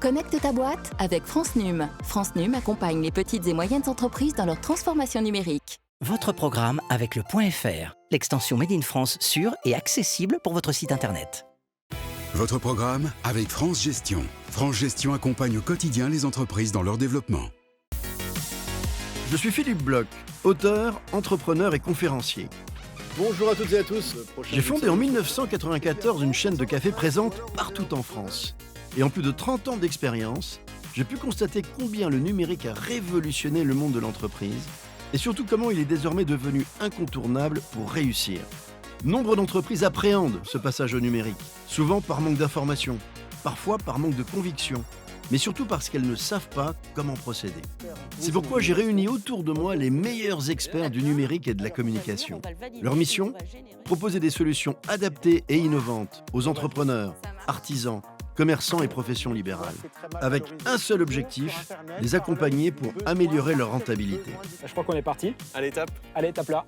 Connecte ta boîte avec France Num. France Num accompagne les petites et moyennes entreprises dans leur transformation numérique. Votre programme avec le .fr, l'extension Made in France sûre et accessible pour votre site internet. Votre programme avec France Gestion. France Gestion accompagne au quotidien les entreprises dans leur développement. Je suis Philippe Bloch, auteur, entrepreneur et conférencier. Bonjour à toutes et à tous. J'ai fondé en 1994 une chaîne de café présente partout en France. Et en plus de 30 ans d'expérience, j'ai pu constater combien le numérique a révolutionné le monde de l'entreprise et surtout comment il est désormais devenu incontournable pour réussir. Nombre d'entreprises appréhendent ce passage au numérique, souvent par manque d'information, parfois par manque de conviction, mais surtout parce qu'elles ne savent pas comment procéder. C'est pourquoi j'ai réuni autour de moi les meilleurs experts du numérique et de la communication. Leur mission ? Proposer des solutions adaptées et innovantes aux entrepreneurs, artisans, commerçants et professions libérales, avec un seul objectif, les accompagner pour améliorer leur rentabilité. Je crois qu'on est parti. Allez, tape. Allez, tape là.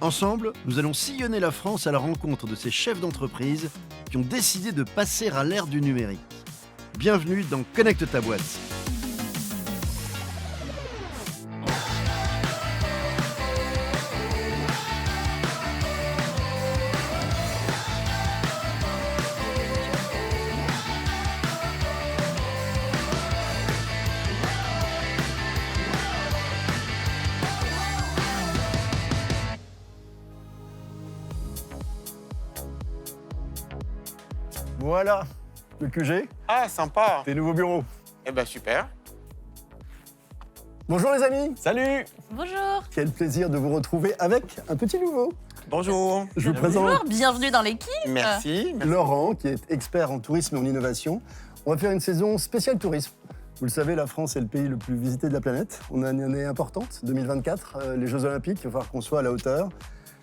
Ensemble, nous allons sillonner la France à la rencontre de ces chefs d'entreprise qui ont décidé de passer à l'ère du numérique. Bienvenue dans Connecte ta boîte. Voilà, le QG, Ah, sympa. tes nouveaux bureaux. Eh ben, super. Bonjour les amis. Salut. Bonjour. Quel plaisir de vous retrouver avec un petit nouveau. Bonjour. Je vous présente Bonjour, bienvenue dans l'équipe. Merci. Laurent, qui est expert en tourisme et en innovation. On va faire une saison spéciale tourisme. Vous le savez, la France est le pays le plus visité de la planète. On a une année importante, 2024, les Jeux Olympiques, il va falloir qu'on soit à la hauteur.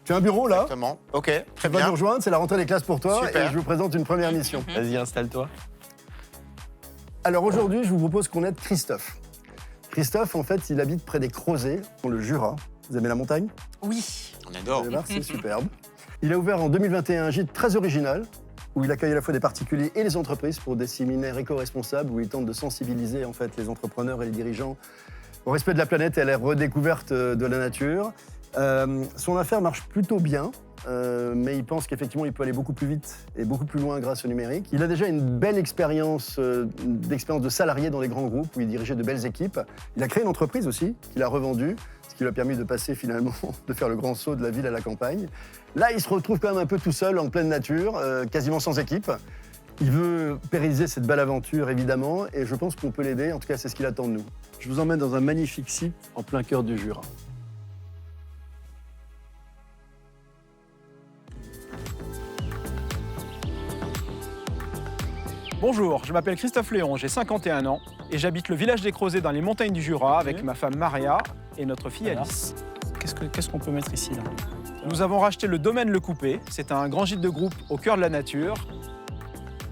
Tu as un bureau là. Exactement. Ok, très Tu vas bien. nous rejoindre, c'est la rentrée des classes pour toi. Super. Et je vous présente une première mission. Vas-y, installe-toi. Alors aujourd'hui, je vous propose qu'on aide Christophe. Christophe, en fait, il habite près des Crozets, dans le Jura. Vous aimez la montagne? Oui. On Vous adore. allez voir, c'est superbe. Il a ouvert en 2021 un gîte très original, où il accueille à la fois des particuliers et les entreprises pour des séminaires éco-responsables, où il tente de sensibiliser en fait, les entrepreneurs et les dirigeants au respect de la planète et à la redécouverte de la nature. Son affaire marche plutôt bien, mais il pense qu'effectivement, il peut aller beaucoup plus vite et beaucoup plus loin grâce au numérique. Il a déjà une belle expérience de salarié dans les grands groupes, où il dirigeait de belles équipes. Il a créé une entreprise aussi, qu'il a revendue, ce qui lui a permis de passer finalement, de faire le grand saut de la ville à la campagne. Là, il se retrouve quand même un peu tout seul, en pleine nature, quasiment sans équipe. Il veut pérenniser cette belle aventure, évidemment, et je pense qu'on peut l'aider. En tout cas, c'est ce qu'il attend de nous. Je vous emmène dans un magnifique site en plein cœur du Jura. Bonjour, je m'appelle Christophe Léon, j'ai 51 ans et j'habite le village des Crozets dans les montagnes du Jura avec ma femme Maria et notre fille Alice. Qu'est-ce qu'on peut mettre ici là? Nous avons racheté le domaine Le Coupé, c'est un grand gîte de groupe au cœur de la nature.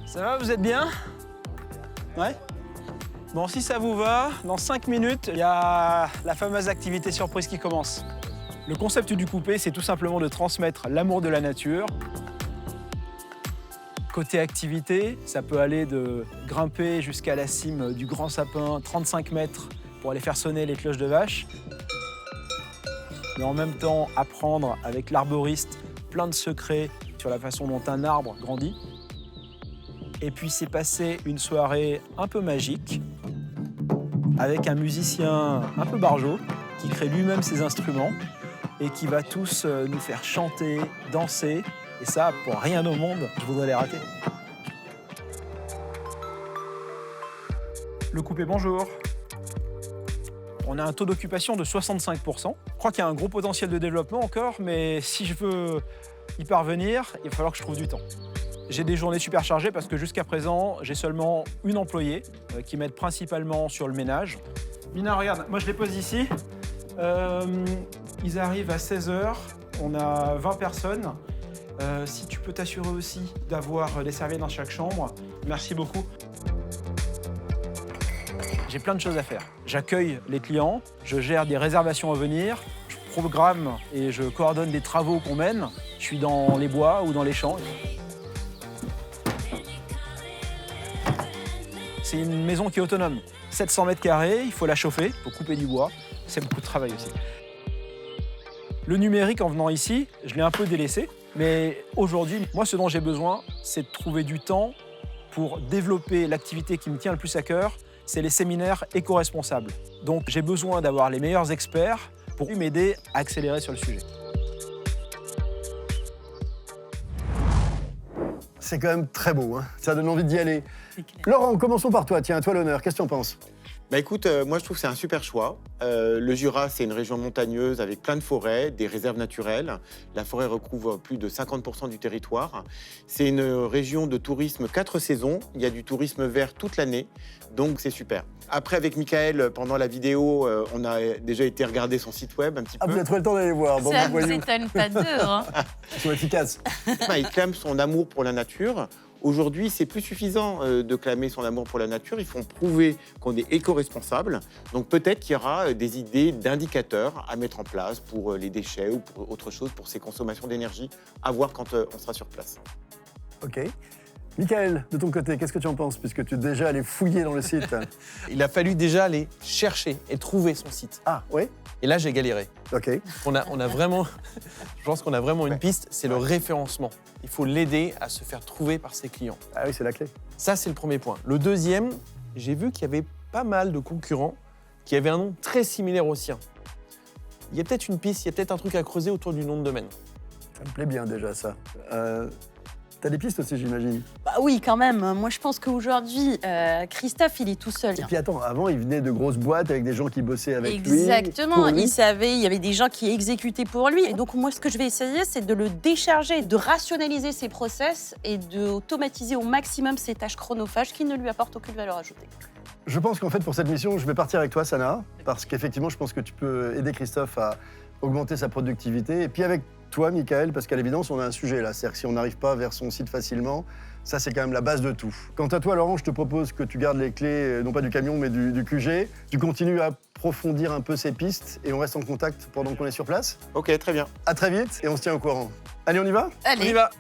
Ça va, vous êtes bien? Ouais? Bon, si ça vous va, dans 5 minutes, il y a la fameuse activité surprise qui commence. Le concept du coupé, c'est tout simplement de transmettre l'amour de la nature. Côté activité, ça peut aller de grimper jusqu'à la cime du grand sapin, 35 mètres, pour aller faire sonner les cloches de vache. Mais en même temps, apprendre avec l'arboriste plein de secrets sur la façon dont un arbre grandit. Et puis c'est passer une soirée un peu magique avec un musicien un peu barjot qui crée lui-même ses instruments et qui va tous nous faire chanter, danser. Et ça, pour rien au monde, je voudrais les rater. Le Coupé, bonjour. On a un taux d'occupation de 65%. Je crois qu'il y a un gros potentiel de développement encore, mais si je veux y parvenir, il va falloir que je trouve du temps. J'ai des journées super chargées parce que jusqu'à présent, j'ai seulement une employée qui m'aide principalement sur le ménage. Mina, regarde, moi je les pose ici. Ils arrivent à 16h, on a 20 personnes. Si tu peux t'assurer aussi d'avoir des serviettes dans chaque chambre, merci beaucoup. J'ai plein de choses à faire. J'accueille les clients, je gère des réservations à venir, je programme et je coordonne des travaux qu'on mène. Je suis dans les bois ou dans les champs. C'est une maison qui est autonome. 700 mètres carrés, il faut la chauffer, il faut couper du bois. C'est beaucoup de travail aussi. Le numérique, en venant ici, je l'ai un peu délaissé. Mais aujourd'hui, moi, ce dont j'ai besoin, c'est de trouver du temps pour développer l'activité qui me tient le plus à cœur, c'est les séminaires éco-responsables. Donc j'ai besoin d'avoir les meilleurs experts pour m'aider à accélérer sur le sujet. C'est quand même très beau, hein. Ça donne envie d'y aller. Laurent, commençons par toi. Tiens, à toi l'honneur. Qu'est-ce que tu en penses? Bah écoute, moi je trouve que c'est un super choix. Le Jura, c'est une région montagneuse avec plein de forêts, des réserves naturelles. La forêt recouvre plus de 50% du territoire. C'est une région de tourisme 4 saisons. Il y a du tourisme vert toute l'année, donc c'est super. Après, avec Michael, pendant la vidéo, on a déjà été regarder son site web un petit Ah, peu. vous avez trouvé le temps d'aller voir. Bon, Ça bah, ne voyons. s'étonne pas d'eux. Hein. Ils sont efficaces. Il clame son amour pour la nature. Aujourd'hui, c'est plus suffisant de clamer son amour pour la nature. Il faut prouver qu'on est éco-responsable. Donc peut-être qu'il y aura des idées d'indicateurs à mettre en place pour les déchets ou pour autre chose, pour ses consommations d'énergie, à voir quand on sera sur place. OK. Michael, de ton côté, qu'est-ce que tu en penses, puisque tu es déjà allé fouiller dans le site? Il a fallu déjà aller chercher et trouver son site. Ah, oui? Et là, j'ai galéré. OK. On a vraiment, je pense qu'on a vraiment une piste, c'est le référencement. Il faut l'aider à se faire trouver par ses clients. Ah oui, c'est la clé. Ça, c'est le premier point. Le deuxième, j'ai vu qu'il y avait pas mal de concurrents qui avaient un nom très similaire au sien. Il y a peut-être une piste, il y a peut-être un truc à creuser autour du nom de domaine. Ça me plaît bien déjà, ça. T'as des pistes aussi, j'imagine. Bah oui, quand même. Moi, je pense qu'aujourd'hui, Christophe, il est tout seul. Et puis attends, avant, il venait de grosses boîtes avec des gens qui bossaient avec lui. Exactement. pour lui. Il savait, il y avait des gens qui exécutaient pour lui. Et donc, moi, ce que je vais essayer, c'est de le décharger, de rationaliser ses process et d'automatiser au maximum ses tâches chronophages qui ne lui apportent aucune valeur ajoutée. Je pense qu'en fait, pour cette mission, je vais partir avec toi, Sana, parce qu'effectivement, je pense que tu peux aider Christophe à augmenter sa productivité. Et puis avec toi, Michael, parce qu'à l'évidence, on a un sujet là. C'est-à-dire que si on n'arrive pas vers son site facilement, ça, c'est quand même la base de tout. Quant à toi, Laurent, je te propose que tu gardes les clés, non pas du camion, mais du QG. Tu continues à approfondir un peu ces pistes et on reste en contact pendant qu'on est sur place. Ok, très bien. À très vite et on se tient au courant. Allez, on y va? Allez. On y va.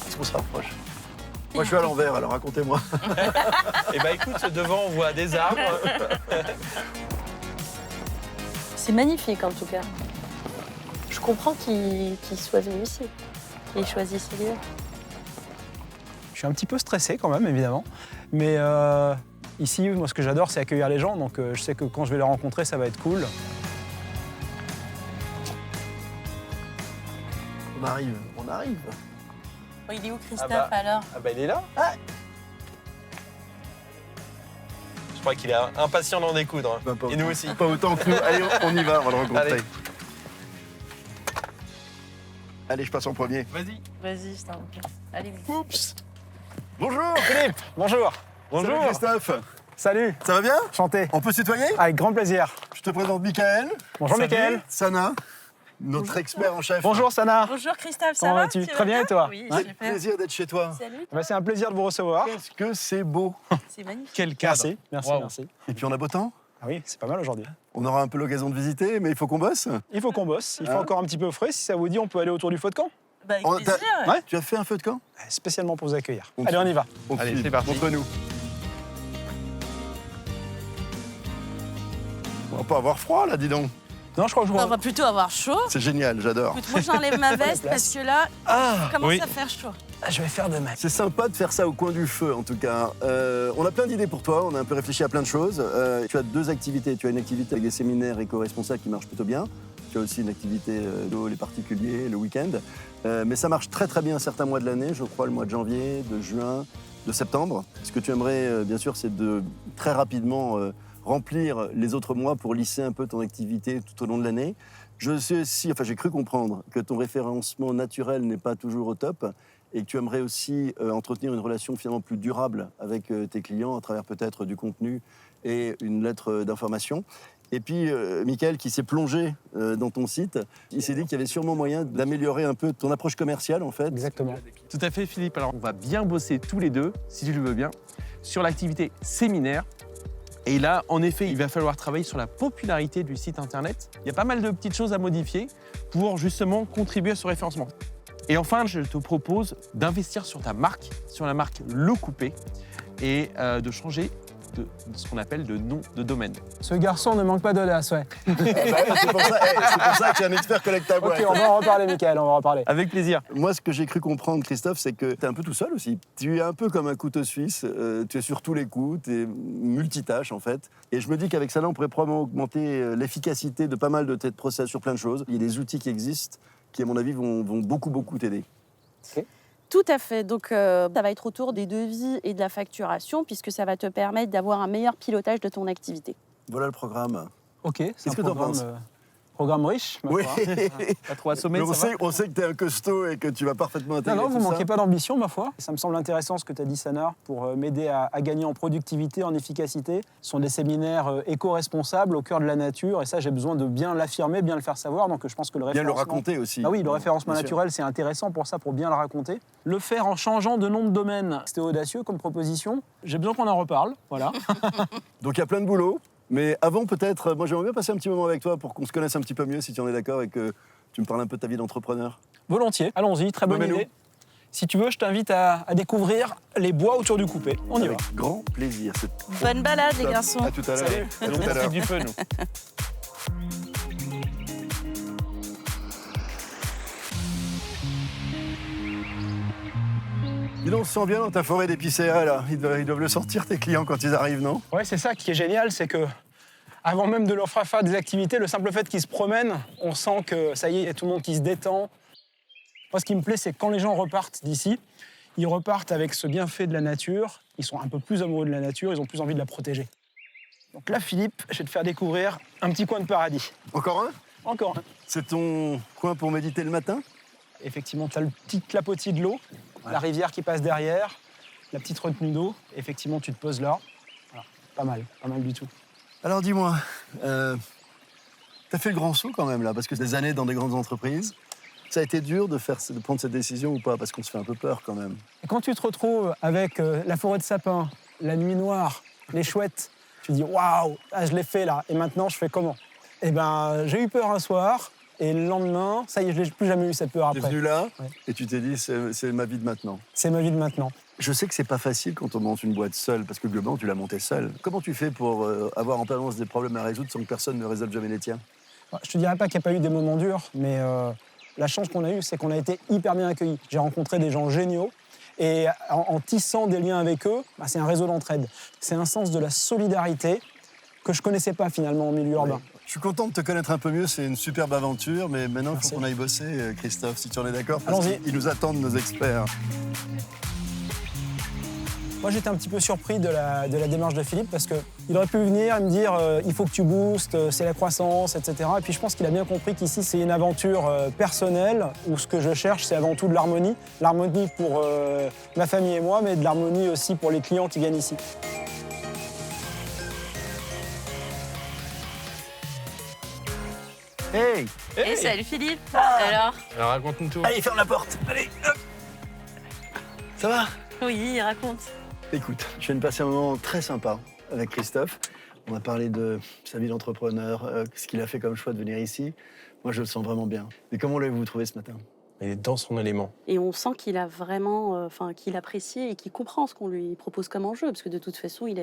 Est-ce qu'on se rapproche? Moi, je suis à l'envers, alors racontez-moi. Eh ben écoute, devant, on voit des arbres. C'est magnifique en tout cas. Je comprends qu'il soit venu ici, qu'il choisisse ce lieu. Je suis un petit peu stressé quand même, évidemment. Mais ici, moi, ce que j'adore, c'est accueillir les gens. Donc je sais que quand je vais les rencontrer, ça va être cool. On arrive, on arrive. Oh, il est où, Christophe, Ah bah. alors? Ah bah il est là. Je crois qu'il est impatient d'en découdre. Bah, pas Et nous autant- aussi. Pas autant que nous. Allez, on y va, on va le rencontrer. Allez. Allez, je passe en premier. Vas-y. Vas-y, je t'en prie. Allez, vite. Oups. Bonjour. Philippe, bonjour. Salut Christophe. Salut, Ça va bien? chanté. On peut se tutoyer? Avec grand plaisir. Je te présente Michael. Bonjour, Salut. Michael. Sana, notre expert en chef. Bonjour, Sana. Bonjour, Christophe, ça Comment va? vas-tu? Tu Très vas bien, et toi? Oui, Ouais, super. plaisir d'être chez toi. Salut, Bah, c'est un plaisir de vous recevoir. Qu'est-ce que c'est beau. c'est magnifique. Quel cadre. Merci, merci, Wow. merci. Et puis on a beau temps. Ah oui, c'est pas mal aujourd'hui. On aura un peu l'occasion de visiter, mais il faut qu'on bosse. Il faut qu'on bosse, il fait Hein encore un petit peu frais. Si ça vous dit, on peut aller autour du feu de camp. Bah, avec On- plaisir. Ouais. Tu as fait un feu de camp? Spécialement pour vous accueillir. On Allez, on y va. On te Allez, suit. c'est parti. Montre-nous. On va pas avoir froid là, dis donc. Non, je crois que je On vois. va plutôt avoir chaud. C'est génial, j'adore. Écoute, moi, j'enlève ma veste parce que là, il commence oui. à faire chaud. Ah, je vais faire de même. C'est sympa de faire ça au coin du feu, en tout cas. On a plein d'idées pour toi, on a un peu réfléchi à plein de choses. Tu as deux activités. Tu as une activité avec des séminaires éco-responsables qui marchent plutôt bien. Tu as aussi une activité de les particuliers, le week-end. Mais ça marche très très bien certains mois de l'année, je crois le mois de janvier, de juin, de septembre. Ce que tu aimerais, bien sûr, c'est de très rapidement remplir les autres mois pour lisser un peu ton activité tout au long de l'année. Je sais aussi, enfin j'ai cru comprendre que ton référencement naturel n'est pas toujours au top et que tu aimerais aussi entretenir une relation finalement plus durable avec tes clients à travers peut-être du contenu et une lettre d'information. Et puis, Michael, qui s'est plongé dans ton site, il s'est dit qu'il y avait sûrement moyen d'améliorer un peu ton approche commerciale, en fait. Exactement. Tout à fait, Philippe. Alors, on va bien bosser tous les deux, si tu le veux bien, sur l'activité séminaire Et là, en effet, il va falloir travailler sur la popularité du site internet. Il y a pas mal de petites choses à modifier pour justement contribuer à ce référencement. Et enfin, je te propose d'investir sur ta marque, sur la marque Le Coupé, et de changer de ce qu'on appelle de nom de domaine. Ce garçon ne manque pas d'audace, ouais. C'est pour ça que tu es un expert collecte à boîte. Ok, on va en reparler, Mickaël, on va en reparler. Avec plaisir. Moi, ce que j'ai cru comprendre, Christophe, c'est que tu es un peu tout seul aussi. Tu es un peu comme un couteau suisse, tu es sur tous les coups, tu es multitâche en fait. Et je me dis qu'avec ça, là, on pourrait probablement augmenter l'efficacité de pas mal de tes process sur plein de choses. Il y a des outils qui existent qui, à mon avis, vont beaucoup t'aider. Tout à fait. Donc, ça va être autour des devis et de la facturation, puisque ça va te permettre d'avoir un meilleur pilotage de ton activité. Voilà le programme. Ok, c'est Qu'est-ce que t'en penses ? Programme riche, ma Oui. foi. Pas trop assommé, Mais ça va on sait que tu es un costaud et que tu vas parfaitement intégrer Non, vous tout ça. manquez pas d'ambition, ma foi. Ça me semble intéressant ce que tu as dit, Sanar, pour m'aider à gagner en productivité, en efficacité. Ce sont des séminaires éco-responsables au cœur de la nature, et ça, j'ai besoin de bien l'affirmer, bien le faire savoir. Donc, je pense que le Bien référencement... le raconter aussi. Ah oui, le référencement Bien sûr. naturel, c'est intéressant pour ça, pour bien le raconter. Le faire en changeant de nom de domaine, c'était audacieux comme proposition. J'ai besoin qu'on en reparle, voilà. Donc il y a plein de boulot. Mais avant, peut-être, moi j'aimerais bien passer un petit moment avec toi pour qu'on se connaisse un petit peu mieux, si tu en es d'accord, et que tu me parles un peu de ta vie d'entrepreneur. Volontiers, allons-y, très bonne Emmène-nous. idée. Si tu veux, je t'invite à découvrir les bois autour du coupé. On y va. Avec grand plaisir. Bonne balade, les garçons. À tout à l'heure. Salut. À tout On à l'heure. profite du feu, nous. Dis donc, on se sent bien dans ta forêt d'épicéas, là. Ils doivent le sortir, tes clients, quand ils arrivent, non? Ouais, c'est ça qui est génial, c'est que avant même de leur faire des activités, le simple fait qu'ils se promènent, on sent que ça y est, il y a tout le monde qui se détend. Moi, ce qui me plaît, c'est que quand les gens repartent d'ici, ils repartent avec ce bienfait de la nature, ils sont un peu plus amoureux de la nature, ils ont plus envie de la protéger. Donc là, Philippe, je vais te faire découvrir un petit coin de paradis. Encore un? Encore un. C'est ton coin pour méditer le matin? Effectivement, tu as le petit clapotis de l'eau, la rivière qui passe derrière, la petite retenue d'eau. Effectivement, tu te poses là. Voilà. Pas mal du tout. Alors dis-moi, t'as fait le grand saut quand même, là, parce que des années dans des grandes entreprises, ça a été dur de prendre cette décision ou pas? Parce qu'on se fait un peu peur quand même. Et quand tu te retrouves avec la forêt de sapins, la nuit noire, les chouettes, tu dis waouh, je l'ai fait là, et maintenant je fais comment? Eh ben, j'ai eu peur un soir, et le lendemain, ça y est, je n'ai plus jamais eu cette peur T'es après. venu là, Ouais. et tu t'es dit, c'est ma vie de maintenant. C'est ma vie de maintenant. Je sais que c'est pas facile quand on monte une boîte seule, parce que globalement, tu l'as montée seule. Comment tu fais pour avoir en permanence des problèmes à résoudre sans que personne ne résolve jamais les tiens? Je te dirais pas qu'il n'y a pas eu des moments durs, mais la chance qu'on a eue, c'est qu'on a été hyper bien accueillis. J'ai rencontré des gens géniaux, et en tissant des liens avec eux, bah, c'est un réseau d'entraide. C'est un sens de la solidarité que je connaissais pas finalement en milieu urbain. Je suis content de te connaître un peu mieux, c'est une superbe aventure, mais maintenant, il Merci. faut qu'on aille bosser, Christophe, si tu en es d'accord, parce Allons-y. qu'ils nous attendent, nos experts. Moi, j'étais un petit peu surpris de la démarche de Philippe parce qu'il aurait pu venir et me dire il faut que tu boostes, c'est la croissance, etc. Et puis je pense qu'il a bien compris qu'ici, c'est une aventure personnelle où ce que je cherche, c'est avant tout de l'harmonie. L'harmonie pour ma famille et moi, mais de l'harmonie aussi pour les clients qui viennent ici. Hey! Et salut Philippe. Alors? Alors raconte-nous tout. Allez, ferme la porte! Allez! Hop. Ça va? Oui, raconte. Écoute, je viens de passer un moment très sympa avec Christophe. On a parlé de sa vie d'entrepreneur, ce qu'il a fait comme choix de venir ici. Moi, je le sens vraiment bien. Mais comment l'avez-vous trouvé ce matin? Il est dans son élément. Et on sent qu'il a vraiment, qu'il apprécie et qu'il comprend ce qu'on lui propose comme enjeu, parce que de toute façon, il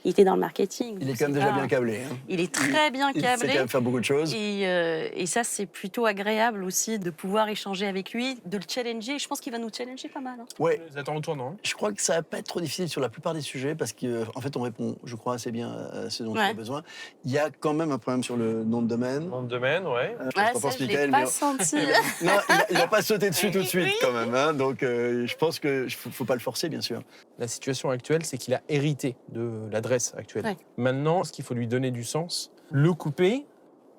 était dans le marketing. Il est quand même déjà bien câblé. Hein. Il est très bien Il sait quand câblé. même faire beaucoup de choses. Et ça, c'est plutôt agréable aussi de pouvoir échanger avec lui, de le challenger. Je pense qu'il va nous challenger pas mal. Hein. Ouais. Nous attend au tournant. Je crois que ça va pas être trop difficile sur la plupart des sujets parce qu'en fait, on répond, je crois, assez bien à ce dont tu as besoin. Il y a quand même un problème sur le nom de domaine. Nom de domaine, ouais. Je ne l'ai pas senti. Non, il n'a pas sauté dessus tout de suite quand même. Hein, donc, je pense qu'il ne faut pas le forcer, bien sûr. La situation actuelle, c'est qu'il a hérité de l'adresse actuelle. Ouais. Maintenant, ce qu'il faut lui donner du sens, le couper,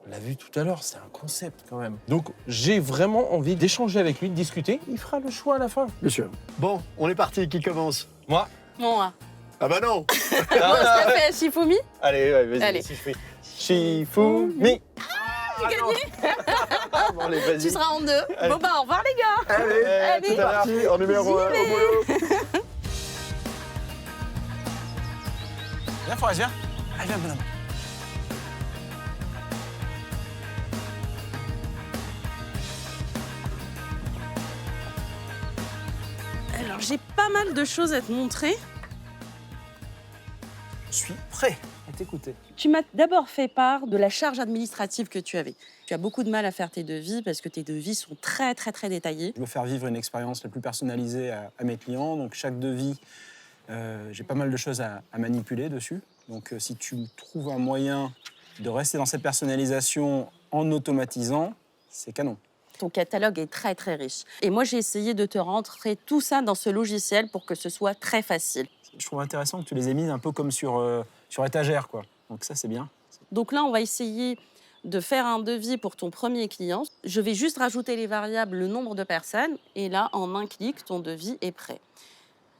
on l'a vu tout à l'heure, c'est un concept quand même. Donc, j'ai vraiment envie d'échanger avec lui, de discuter. Il fera le choix à la fin. Bien sûr. Bon, on est parti. Qui commence? Moi. Bon, Ah bah non. bon, on se la fait à Shifumi. Allez, ouais, vas-y. Allez. Shifumi. J'ai gagné. Bon, allez, vas-y. Tu seras en deux. Bon, bah, au revoir, les gars. Allez, c'est parti. En numéro 1, au boulot. Viens, Forest, viens. Allez, viens, bonhomme. Alors, j'ai pas mal de choses à te montrer. Je suis prêt à t'écouter. Tu m'as d'abord fait part de la charge administrative que tu avais. Tu as beaucoup de mal à faire tes devis parce que tes devis sont très, très, très détaillés. Je veux faire vivre une expérience la plus personnalisée à mes clients. Donc, chaque devis, j'ai pas mal de choses à manipuler dessus. Donc, si tu trouves un moyen de rester dans cette personnalisation en automatisant, c'est canon. Ton catalogue est très, très riche. Et moi, j'ai essayé de te rentrer tout ça dans ce logiciel pour que ce soit très facile. Je trouve intéressant que tu les aies mis un peu comme sur étagère, quoi. Donc ça, c'est bien. Donc là, on va essayer de faire un devis pour ton premier client. Je vais juste rajouter les variables, le nombre de personnes. Et là, en un clic, ton devis est prêt.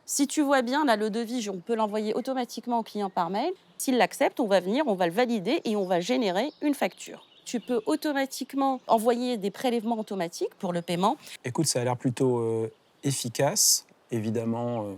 Si tu vois bien, là, le devis, on peut l'envoyer automatiquement au client par mail. S'il l'accepte, on va venir, on va le valider et on va générer une facture. Tu peux automatiquement envoyer des prélèvements automatiques pour le paiement. Écoute, ça a l'air plutôt efficace. Évidemment,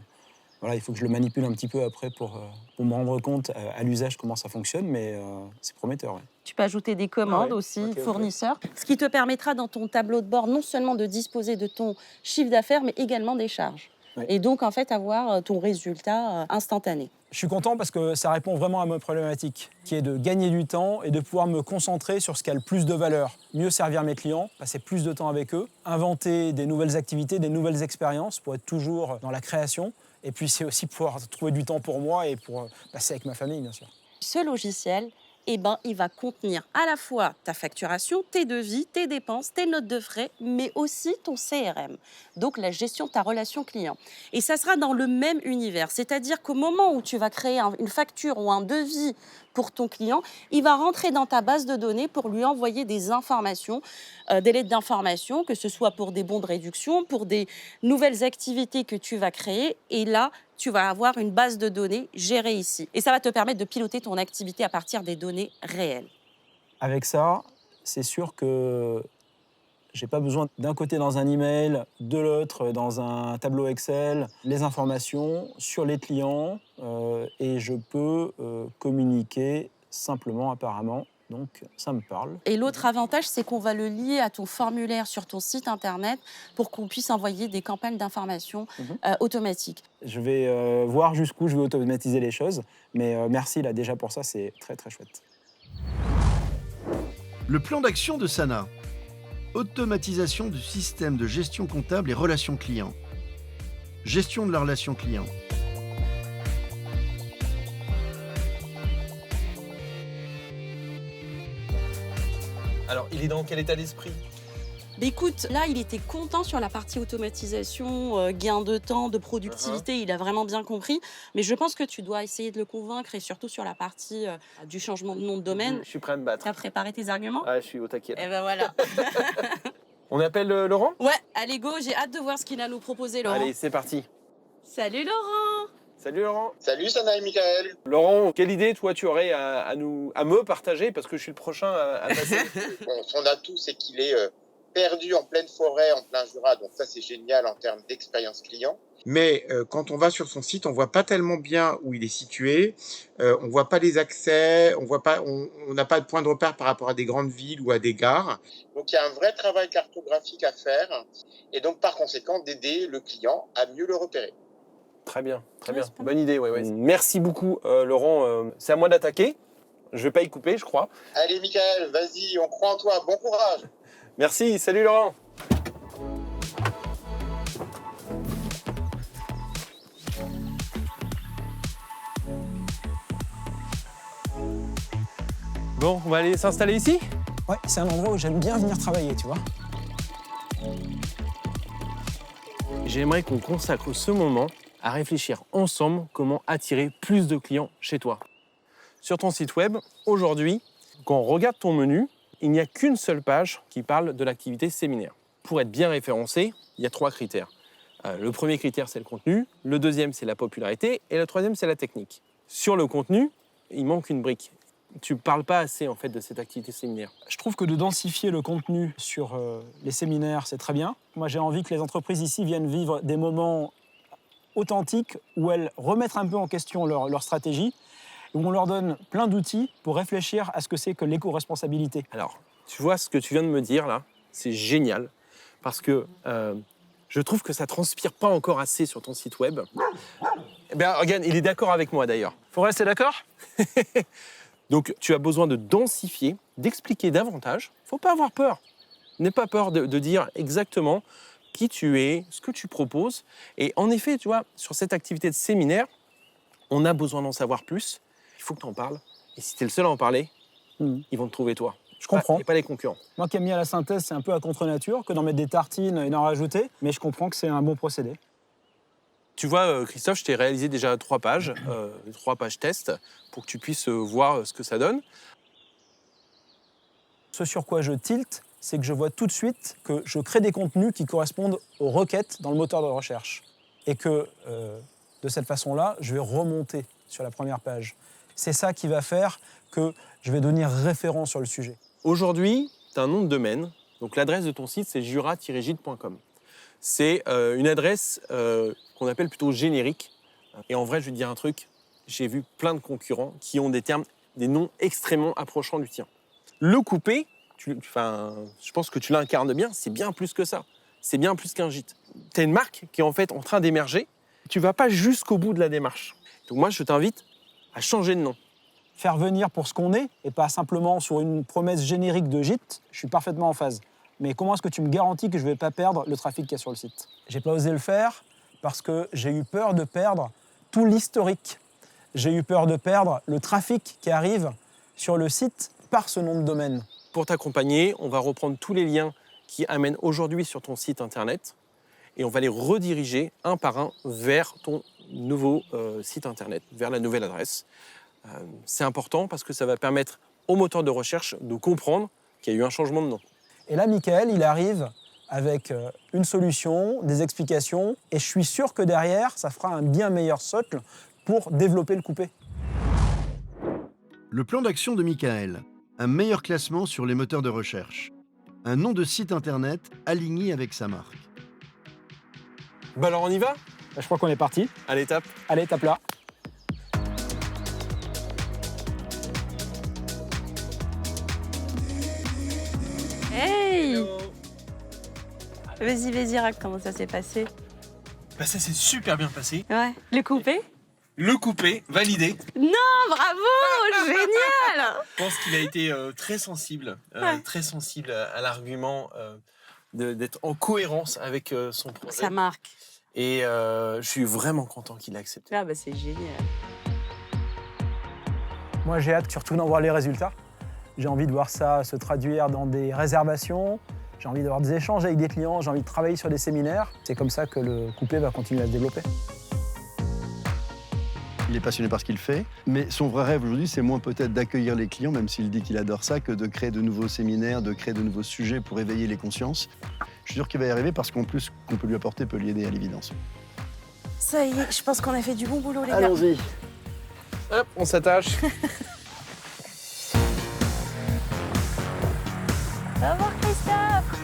voilà, il faut que je le manipule un petit peu après pour me rendre compte à l'usage comment ça fonctionne, mais c'est prometteur. Ouais. Tu peux ajouter des commandes Ah ouais, aussi, ok. fournisseurs, ce qui te permettra dans ton tableau de bord non seulement de disposer de ton chiffre d'affaires, mais également des charges. Ouais. Et donc, en fait, avoir ton résultat instantané. Je suis content parce que ça répond vraiment à ma problématique, qui est de gagner du temps et de pouvoir me concentrer sur ce qui a le plus de valeur. Mieux servir mes clients, passer plus de temps avec eux, inventer des nouvelles activités, des nouvelles expériences pour être toujours dans la création. Et puis c'est aussi pouvoir trouver du temps pour moi et pour passer avec ma famille, bien sûr. Ce logiciel, eh ben, il va contenir à la fois ta facturation, tes devis, tes dépenses, tes notes de frais, mais aussi ton CRM, donc la gestion de ta relation client. Et ça sera dans le même univers, c'est-à-dire qu'au moment où tu vas créer une facture ou un devis pour ton client, il va rentrer dans ta base de données pour lui envoyer des informations, des lettres d'information, que ce soit pour des bons de réduction, pour des nouvelles activités que tu vas créer. Et là, tu vas avoir une base de données gérée ici. Et ça va te permettre de piloter ton activité à partir des données réelles. Avec ça, c'est sûr que j'ai pas besoin d'un côté dans un email, de l'autre dans un tableau Excel, les informations sur les clients et je peux communiquer simplement apparemment. Donc ça me parle. Et l'autre avantage, c'est qu'on va le lier à ton formulaire sur ton site internet pour qu'on puisse envoyer des campagnes d'information automatiques. Je vais voir jusqu'où je vais automatiser les choses, mais merci là déjà pour ça, c'est très très chouette. Le plan d'action de Sana. Automatisation du système de gestion comptable et relations clients. Gestion de la relation client. Alors, il est dans quel état d'esprit? Mais écoute, là, il était content sur la partie automatisation, gain de temps, de productivité. Il a vraiment bien compris. Mais je pense que tu dois essayer de le convaincre et surtout sur la partie du changement de nom de domaine. Je suis prêt à me battre. Tu as préparé tes arguments? Ah, je suis au taquet. Et ben voilà. On appelle Laurent? Ouais, allez go, j'ai hâte de voir ce qu'il a à nous proposer, Laurent. Allez, c'est parti. Salut Laurent. Salut Laurent. Salut Sana et Michael. Laurent, quelle idée toi tu aurais à me partager parce que je suis le prochain à passer? Bon, son atout, c'est qu'il est perdu en pleine forêt, en plein Jura, donc ça c'est génial en termes d'expérience client. Mais quand on va sur son site, on voit pas tellement bien où il est situé, on voit pas les accès, on n'a pas de point de repère par rapport à des grandes villes ou à des gares. Donc il y a un vrai travail cartographique à faire et donc par conséquent d'aider le client à mieux le repérer. Très bien, très Ouais, bien. c'est pas Bonne idée, ouais. Merci beaucoup Laurent. C'est à moi d'attaquer. Je vais pas y couper, je crois. Allez Michael, vas-y, on croit en toi, bon courage. Merci, salut Laurent. Bon, on va aller s'installer ici? Ouais, c'est un endroit où j'aime bien venir travailler, tu vois. J'aimerais qu'on consacre ce moment à réfléchir ensemble comment attirer plus de clients chez toi. Sur ton site web, aujourd'hui, quand on regarde ton menu, il n'y a qu'une seule page qui parle de l'activité séminaire. Pour être bien référencé, il y a 3 critères. Le premier critère, c'est le contenu. Le deuxième, c'est la popularité. Et le troisième, c'est la technique. Sur le contenu, il manque une brique. Tu ne parles pas assez en fait, de cette activité séminaire. Je trouve que de densifier le contenu sur les séminaires, c'est très bien. Moi, j'ai envie que les entreprises ici viennent vivre des moments authentiques où elles remettent un peu en question leur stratégie où on leur donne plein d'outils pour réfléchir à ce que c'est que l'éco-responsabilité. Alors, tu vois ce que tu viens de me dire là, c'est génial, parce que je trouve que ça transpire pas encore assez sur ton site web. Eh bien, regarde, il est d'accord avec moi d'ailleurs. Forest, c'est d'accord? Donc, tu as besoin de densifier, d'expliquer davantage. Faut pas avoir peur. N'aie pas peur de dire exactement qui tu es, ce que tu proposes. Et en effet, tu vois, sur cette activité de séminaire, on a besoin d'en savoir plus. Il faut que tu en parles. Et si tu es le seul à en parler, ils vont te trouver toi. Je comprends. Et pas les concurrents. Moi qui aime bien la synthèse, c'est un peu à contre-nature que d'en mettre des tartines et d'en rajouter, mais je comprends que c'est un bon procédé. Tu vois, Christophe, je t'ai réalisé déjà 3 pages test, pour que tu puisses voir ce que ça donne. Ce sur quoi je tilte, c'est que je vois tout de suite que je crée des contenus qui correspondent aux requêtes dans le moteur de recherche. Et que, de cette façon-là, je vais remonter sur la première page. C'est ça qui va faire que je vais devenir référent sur le sujet. Aujourd'hui, tu as un nom de domaine. Donc l'adresse de ton site, c'est jura-gide.com. C'est une adresse qu'on appelle plutôt générique. Et en vrai, je vais te dire un truc, j'ai vu plein de concurrents qui ont des noms extrêmement approchants du tien. Le coupé, je pense que tu l'incarnes bien, c'est bien plus que ça. C'est bien plus qu'un gîte. Tu as une marque qui est en fait en train d'émerger. Tu ne vas pas jusqu'au bout de la démarche. Donc moi, je t'invite à changer de nom. Faire venir pour ce qu'on est et pas simplement sur une promesse générique de gîte, je suis parfaitement en phase. Mais comment est-ce que tu me garantis que je ne vais pas perdre le trafic qu'il y a sur le site? J'ai pas osé le faire parce que j'ai eu peur de perdre tout l'historique. J'ai eu peur de perdre le trafic qui arrive sur le site par ce nom de domaine. Pour t'accompagner, on va reprendre tous les liens qui amènent aujourd'hui sur ton site internet et on va les rediriger un par un vers ton nouveau site internet, vers la nouvelle adresse. C'est important parce que ça va permettre au moteur de recherche de comprendre qu'il y a eu un changement de nom. Et là, Michael, il arrive avec une solution, des explications, et je suis sûr que derrière, ça fera un bien meilleur socle pour développer le coupé. Le plan d'action de Michael. Un meilleur classement sur les moteurs de recherche. Un nom de site internet aligné avec sa marque. Bah alors on y va? Je crois qu'on est parti. Allez, tape. Allez, tape là. Hey! Vas-y, raconte comment ça s'est passé. Bah ça s'est super bien passé. Ouais. Le coupé? Le coupé, validé. Non, bravo! Génial! Je pense qu'il a été très sensible à l'argument d'être en cohérence avec son projet. Sa marque. Et je suis vraiment content qu'il ait accepté. Ah bah c'est génial. Moi, j'ai hâte surtout d'en voir les résultats. J'ai envie de voir ça se traduire dans des réservations. J'ai envie d'avoir des échanges avec des clients. J'ai envie de travailler sur des séminaires. C'est comme ça que le coupé va continuer à se développer. Il est passionné par ce qu'il fait, mais son vrai rêve aujourd'hui, c'est moins peut-être d'accueillir les clients, même s'il dit qu'il adore ça, que de créer de nouveaux séminaires, de créer de nouveaux sujets pour éveiller les consciences. Je suis sûr qu'il va y arriver parce qu'en plus, ce qu'on peut lui apporter peut l'aider à l'évidence. Ça y est, je pense qu'on a fait du bon boulot, les gars. Allons-y. Hop, on s'attache. Au revoir, Christophe.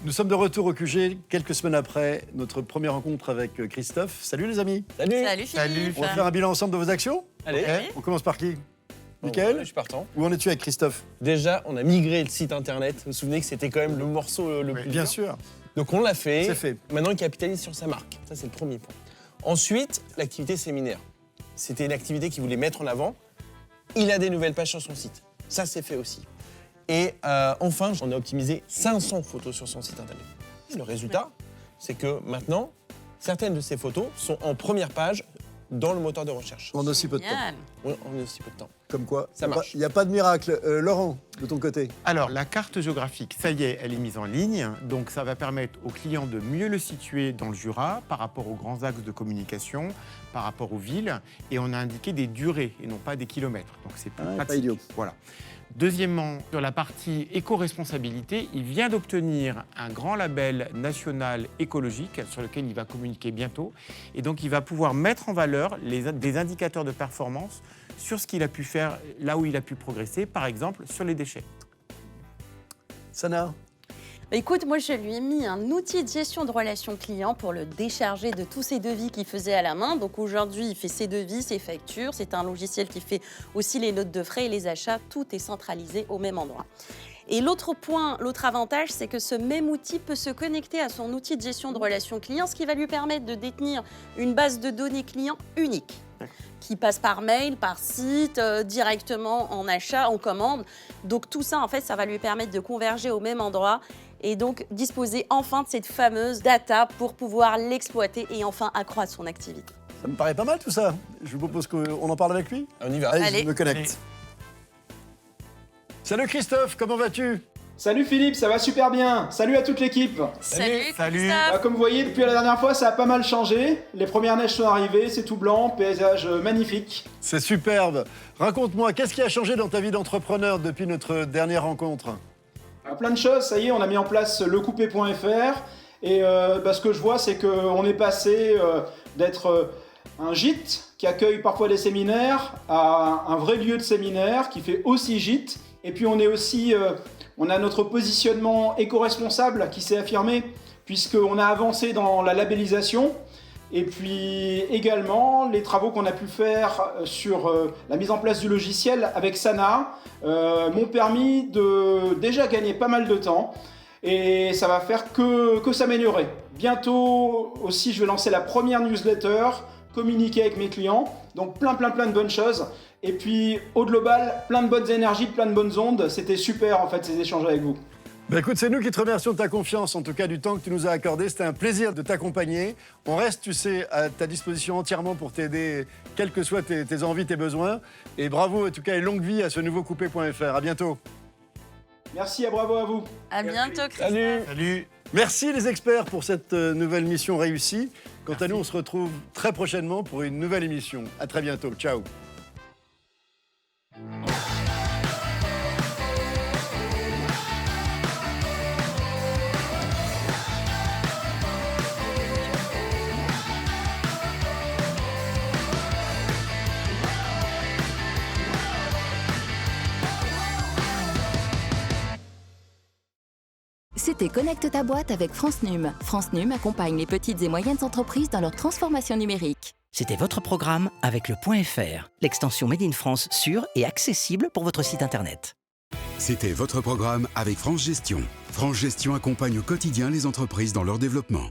Nous sommes de retour au QG, quelques semaines après notre première rencontre avec Christophe. Salut les amis. Salut Philippe. On va faire un bilan ensemble de vos actions. Allez. Ok. On commence par qui? Michael? Je suis partant. Où en es-tu avec Christophe? Déjà, on a migré le site internet. Vous vous souvenez que c'était quand même le morceau le plus Bien dur. sûr. Donc on l'a fait. C'est fait. Maintenant, il capitalise sur sa marque. Ça, c'est le premier point. Ensuite, l'activité séminaire. C'était une activité qu'il voulait mettre en avant. Il a des nouvelles pages sur son site. Ça, c'est fait aussi. Et enfin, on a optimisé 500 photos sur son site internet. Le résultat, c'est que maintenant, certaines de ces photos sont en première page dans le moteur de recherche. En aussi peu de temps. Génial. Oui, en aussi peu de temps. Comme quoi, Ça marche. Il n'y a pas de miracle. Laurent, de ton côté? Alors, la carte géographique, ça y est, elle est mise en ligne. Donc, ça va permettre aux clients de mieux le situer dans le Jura par rapport aux grands axes de communication, par rapport aux villes. Et on a indiqué des durées et non pas des kilomètres. Donc, c'est plus pratique. pas idiot. Voilà. Deuxièmement, sur la partie éco-responsabilité, il vient d'obtenir un grand label national écologique sur lequel il va communiquer bientôt. Et donc, il va pouvoir mettre en valeur des indicateurs de performance sur ce qu'il a pu faire, là où il a pu progresser, par exemple sur les déchets. Sana? Écoute, moi, je lui ai mis un outil de gestion de relations clients pour le décharger de tous ses devis qu'il faisait à la main. Donc aujourd'hui, il fait ses devis, ses factures. C'est un logiciel qui fait aussi les notes de frais et les achats. Tout est centralisé au même endroit. Et l'autre avantage, c'est que ce même outil peut se connecter à son outil de gestion de relations clients, ce qui va lui permettre de détenir une base de données clients unique, qui passe par mail, par site, directement en achat, en commande. Donc tout ça, en fait, ça va lui permettre de converger au même endroit et donc disposer enfin de cette fameuse data pour pouvoir l'exploiter et enfin accroître son activité. Ça me paraît pas mal tout ça. Je vous propose qu'on en parle avec lui. On y va. Allez, je me connecte. Salut Christophe, comment vas-tu? Salut Philippe, ça va super bien. Salut à toute l'équipe. Salut Christophe. Comme vous voyez, depuis la dernière fois, ça a pas mal changé. Les premières neiges sont arrivées, c'est tout blanc, paysage magnifique. C'est superbe. Raconte-moi, qu'est-ce qui a changé dans ta vie d'entrepreneur depuis notre dernière rencontre? Plein de choses, ça y est, on a mis en place lecoupé.fr. Et ce que je vois, c'est qu'on est passé d'être un gîte qui accueille parfois des séminaires à un vrai lieu de séminaire qui fait aussi gîte. Et puis on est aussi... on a notre positionnement éco-responsable qui s'est affirmé puisqu'on a avancé dans la labellisation et puis également les travaux qu'on a pu faire sur la mise en place du logiciel avec Sana m'ont permis de déjà gagner pas mal de temps et ça va faire que s'améliorer. Bientôt aussi je vais lancer la première newsletter, communiquer avec mes clients, donc plein de bonnes choses. Et puis, au global, plein de bonnes énergies, plein de bonnes ondes. C'était super, en fait, ces échanges avec vous. Écoute, c'est nous qui te remercions de ta confiance, en tout cas du temps que tu nous as accordé. C'était un plaisir de t'accompagner. On reste, tu sais, à ta disposition entièrement pour t'aider, quelles que soient tes envies, tes besoins. Et bravo, en tout cas, et longue vie à ce nouveau coupé.fr. À bientôt. Merci et bravo à vous. À bientôt, Christophe. Salut. Merci les experts pour cette nouvelle mission réussie. Quant à nous, on se retrouve très prochainement pour une nouvelle émission. À très bientôt. Ciao. C'était Connecte ta boîte avec France Num. France Num accompagne les petites et moyennes entreprises dans leur transformation numérique. C'était votre programme avec le .fr, l'extension Made in France sûre et accessible pour votre site internet. C'était votre programme avec France Gestion. France Gestion accompagne au quotidien les entreprises dans leur développement.